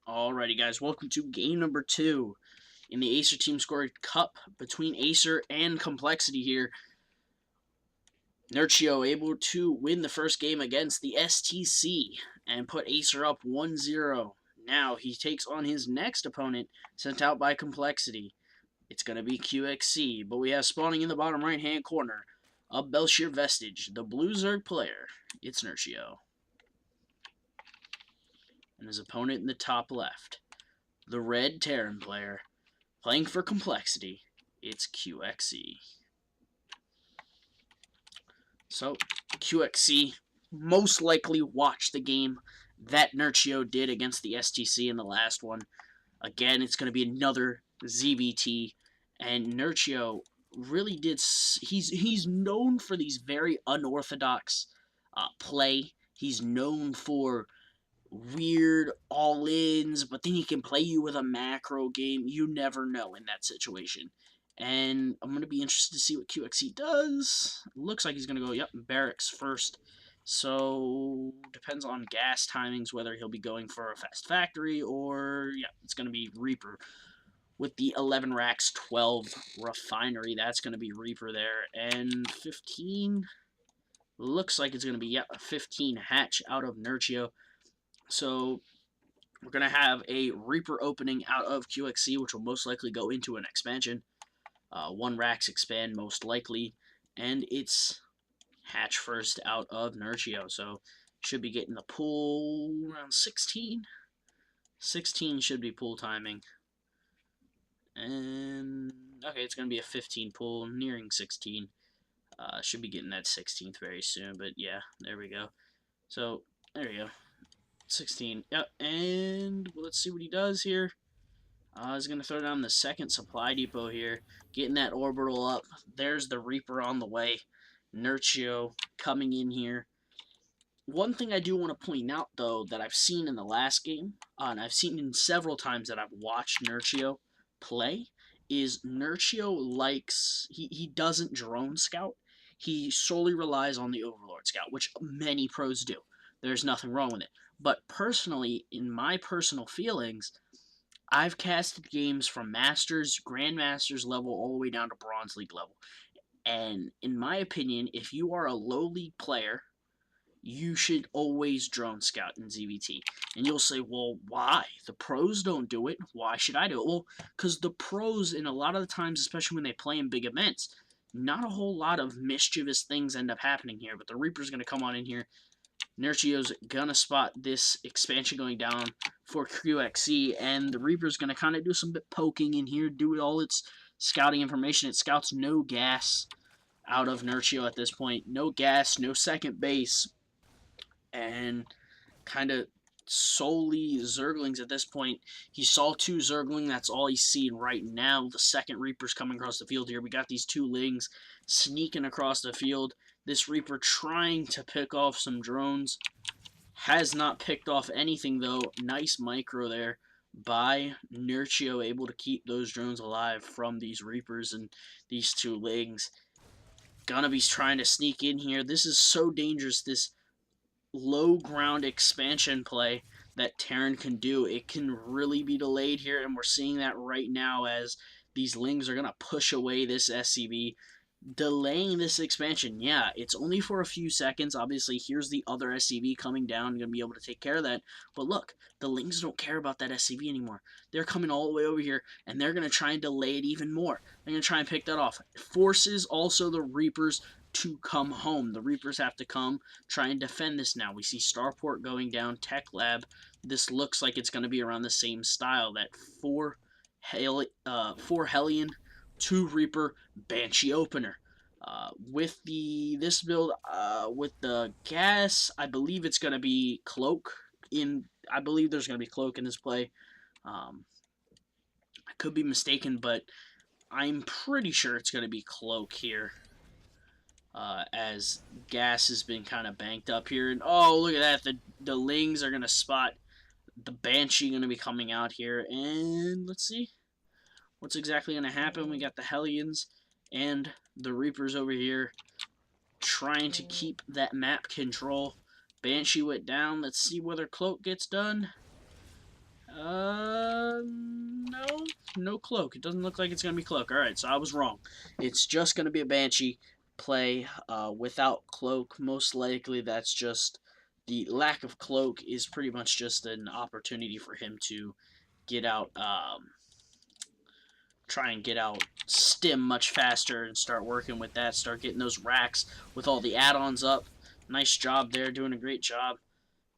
Alrighty, guys, welcome to game number 2 in the Acer Team Scored Cup between Acer and Complexity here. Nerchio able to win the first game against the STC and put Acer up 1-0. Now he takes on his next opponent sent out by Complexity. It's going to be QXC, but we have spawning in the bottom right-hand corner a Belshir Vestige, the blue Zerg player. It's Nerchio. And his opponent in the top left, the red Terran player, playing for Complexity. It's QXC. So, QXC most likely watched the game that Nerchio did against the STC in the last one. Again, it's going to be another ZVT, and Nerchio really did. He's known for these very unorthodox play. He's known for weird all-ins, but then he can play you with a macro game. You never know in that situation. And I'm going to be interested to see what QXC does. Looks like he's going to go, yep, Barracks first. So, depends on gas timings, whether he'll be going for a fast factory or, yeah, it's going to be Reaper. With the 11 racks, 12 refinery, that's going to be Reaper there. And 15, looks like it's going to be, yep, a 15 hatch out of Nerchio. So, we're going to have a Reaper opening out of QXC, which will most likely go into an expansion. 1 racks expand most likely, and it's hatch first out of Nerchio. So, should be getting the pool around 16. 16 should be pool timing. And, okay, it's going to be a 15 pool, nearing 16. Should be getting that 16th very soon, but yeah, there we go. So, there we go. 16. Yep, and let's see what he does here. He's going to throw down the second supply depot here, getting that orbital up. There's the Reaper on the way. Nerchio coming in here. One thing I do want to point out, though, that I've seen in the last game, and I've seen in several times that I've watched Nerchio play, is Nerchio likes, he doesn't drone scout. He solely relies on the Overlord scout, which many pros do. There's nothing wrong with it. But personally, in my personal feelings, I've casted games from Masters, Grandmasters level, all the way down to Bronze League level. And in my opinion, if you are a low league player, you should always drone scout in ZVT. And you'll say, well, why? The pros don't do it. Why should I do it? Well, because the pros, in a lot of the times, especially when they play in big events, not a whole lot of mischievous things end up happening here. But the Reaper's going to come on in here. Nerchio's gonna spot this expansion going down for QXC, and the Reaper's gonna kind of do some bit poking in here, do all its scouting information. It scouts no gas out of Nerchio at this point. No gas, no second base, and kind of solely Zerglings at this point. He saw 2 Zergling, that's all he's seeing right now. The second Reaper's coming across the field here. We got these 2 Lings sneaking across the field. This Reaper trying to pick off some drones. Has not picked off anything, though. Nice micro there by Nerchio, able to keep those drones alive from these Reapers and these 2 Lings. Gonna be trying to sneak in here. This is so dangerous, this low ground expansion play that Terran can do. It can really be delayed here, and we're seeing that right now as these Lings are going to push away this SCV. Delaying this expansion, yeah, it's only for a few seconds. Obviously, here's the other SCV coming down, going to be able to take care of that. But look, the Lings don't care about that SCV anymore. They're coming all the way over here, and they're going to try and delay it even more. They're going to try and pick that off. Forces also the Reapers to come home. The Reapers have to come, try and defend this now. We see Starport going down, Tech Lab. This looks like it's going to be around the same style. That 4 Hellion, 2 Reaper, Banshee opener. With this build, with the gas, I believe it's going to be Cloak. I believe there's going to be Cloak in this play. I could be mistaken, but I'm pretty sure it's going to be Cloak here. As gas has been kind of banked up here. And oh, look at that. The Lings are going to spot the Banshee going to be coming out here. And let's see what's exactly going to happen. We got the Hellions and the Reapers over here trying to keep that map control. Banshee went down. Let's see whether Cloak gets done. no cloak. It doesn't look like it's going to be cloak. Alright, so I was wrong. It's just going to be a Banshee play without cloak. Most likely that's just the lack of cloak is pretty much just an opportunity for him to get out, try and get out stim much faster and start working with that, start getting those racks with all the add-ons up. Nice job there, doing a great job.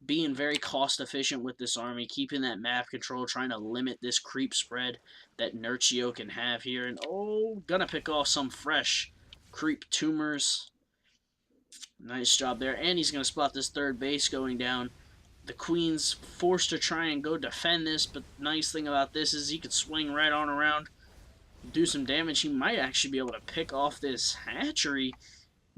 Being very cost efficient with this army, keeping that map control, trying to limit this creep spread that Nerchio can have here. And oh, gonna pick off some fresh creep tumors. Nice job there. And he's gonna spot this third base going down. The Queen's forced to try and go defend this, but the nice thing about this is he could swing right on around, do some damage. He might actually be able to pick off this hatchery.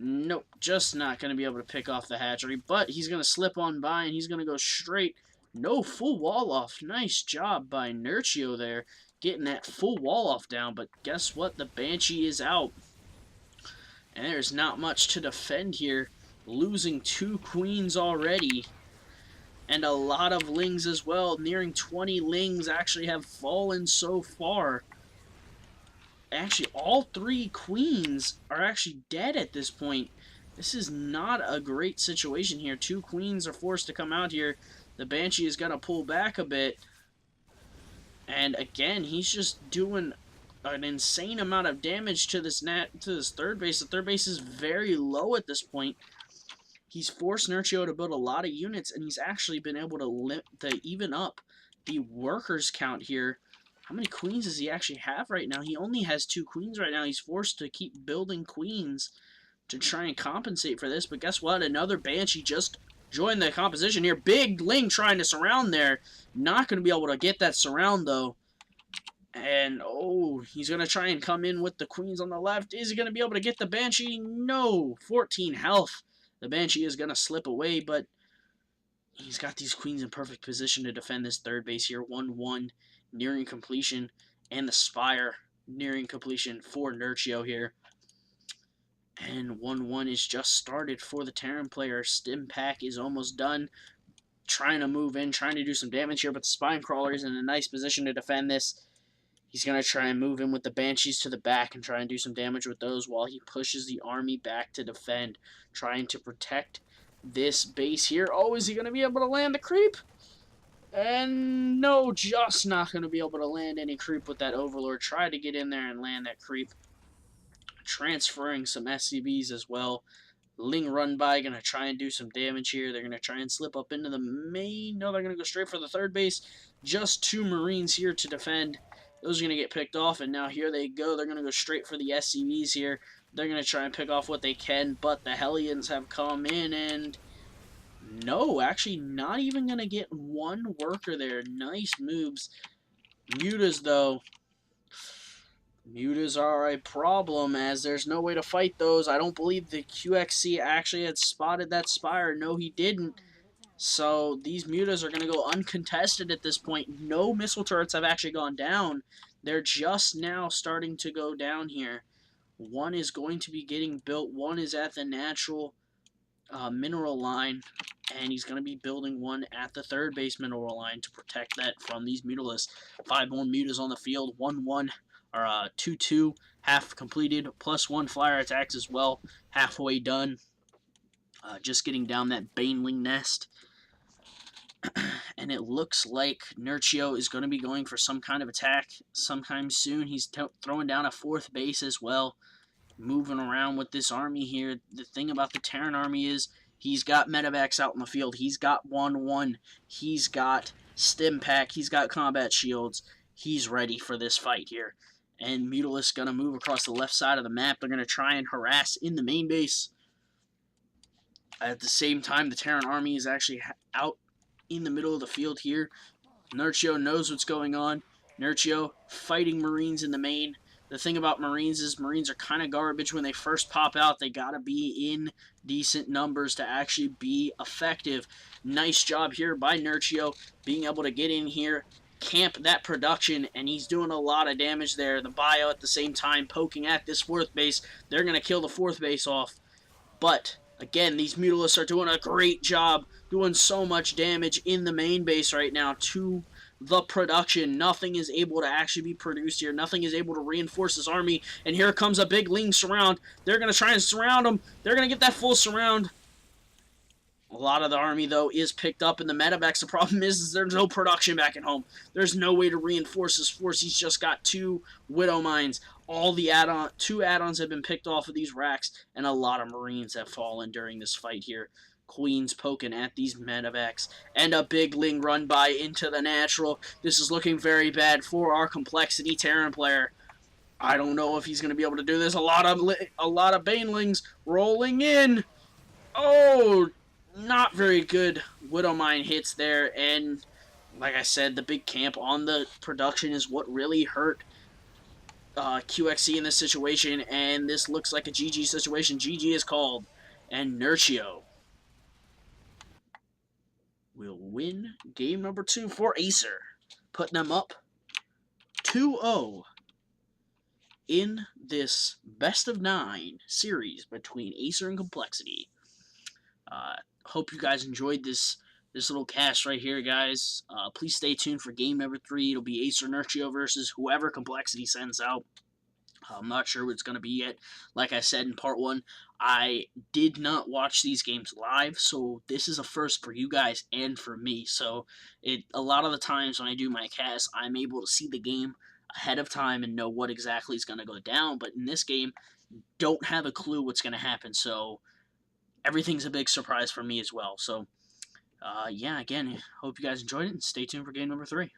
Nope, just not going to be able to pick off the hatchery, but he's going to slip on by, and he's going to go straight. No full wall off. Nice job by Nerchio there, getting that full wall off down, but guess what? The Banshee is out, and there's not much to defend here. Losing 2 queens already, and a lot of lings as well. Nearing 20 lings actually have fallen so far. Actually, all 3 queens are actually dead at this point. This is not a great situation here. 2 queens are forced to come out here. The Banshee is going to pull back a bit. And again, he's just doing an insane amount of damage to this third base. The third base is very low at this point. He's forced Nerchio to build a lot of units, and he's actually been able to even up the workers count here. How many queens does he actually have right now? He only has 2 queens right now. He's forced to keep building queens to try and compensate for this. But guess what? Another Banshee just joined the composition here. Big Ling trying to surround there. Not going to be able to get that surround, though. And, oh, he's going to try and come in with the queens on the left. Is he going to be able to get the Banshee? No. 14 health. The Banshee is going to slip away, but he's got these queens in perfect position to defend this third base here. 1-1. Nearing completion, and the Spire nearing completion for Nerchio here. And 1-1 is just started for the Terran player. Stim Pack is almost done. Trying to move in, trying to do some damage here, but the Spine Crawler is in a nice position to defend this. He's going to try and move in with the Banshees to the back and try and do some damage with those while he pushes the army back to defend, trying to protect this base here. Oh, is he going to be able to land the creep? And no, just not going to be able to land any creep with that Overlord. Try to get in there and land that creep. Transferring some SCVs as well. Ling run by, going to try and do some damage here. They're going to try and slip up into the main. No, they're going to go straight for the third base. Just 2 Marines here to defend. Those are going to get picked off, and now here they go. They're going to go straight for the SCVs here. They're going to try and pick off what they can, but the Hellions have come in, and no, actually not even going to get 1 worker there. Nice moves. Mutas, though. Mutas are a problem, as there's no way to fight those. I don't believe the QXC actually had spotted that Spire. No, he didn't. So these Mutas are going to go uncontested at this point. No missile turrets have actually gone down. They're just now starting to go down here. 1 is going to be getting built. 1 is at the natural mineral line, and he's going to be building 1 at the third base mineral line to protect that from these Mutalists. 5 more Mutas on the field, 1-1, or 2-2, half completed, plus 1 flyer attacks as well, halfway done. Just getting down that Baneling nest. And it looks like Nerchio is going to be going for some kind of attack sometime soon. He's throwing down a 4th base as well. Moving around with this army here. The thing about the Terran army is he's got medevacs out in the field. He's got 1-1. He's got stim pack. He's got combat shields. He's ready for this fight here. And Mutalisk's going to move across the left side of the map. They're going to try and harass in the main base. At the same time, the Terran army is actually out in the middle of the field here. Nerchio knows what's going on. Nerchio fighting Marines in the main. The thing about Marines is Marines are kind of garbage when they first pop out. They got to be in decent numbers to actually be effective. Nice job here by Nerchio being able to get in here, camp that production, and he's doing a lot of damage there. The bio at the same time poking at this 4th base. They're going to kill the 4th base off. But again, these Mutalists are doing a great job, doing so much damage in the main base right now. 2 the production. Nothing is able to actually be produced here. Nothing is able to reinforce his army. And here comes a big Ling surround. They're going to try and surround him. They're going to get that full surround. A lot of the army, though, is picked up in the medevacs. The problem is there's no production back at home. There's no way to reinforce his force. He's just got 2 Widow Mines. All the two add-ons have been picked off of these racks, and a lot of Marines have fallen during this fight here. Queen's poking at these medevacs, and a big Ling run by into the natural. This is looking very bad for our Complexity Terran player. I don't know if he's going to be able to do this. A lot of Banelings rolling in. Oh, not very good Widow Mine hits there, and like I said, the big camp on the production is what really hurt QXC in this situation, and this looks like a GG situation. GG is called, and Nerchio will win game number 2 for Acer, putting them up 2-0 in this best of 9 series between Acer and Complexity. Hope you guys enjoyed this little cast right here, guys. Please stay tuned for game number 3. It'll be Acer Nerchio versus whoever Complexity sends out. I'm not sure what it's going to be yet. Like I said in part 1, I did not watch these games live, so this is a first for you guys and for me. So a lot of the times when I do my cast, I'm able to see the game ahead of time and know what exactly is going to go down. But in this game, don't have a clue what's going to happen. So everything's a big surprise for me as well. So, yeah, again, hope you guys enjoyed it, and stay tuned for game number 3.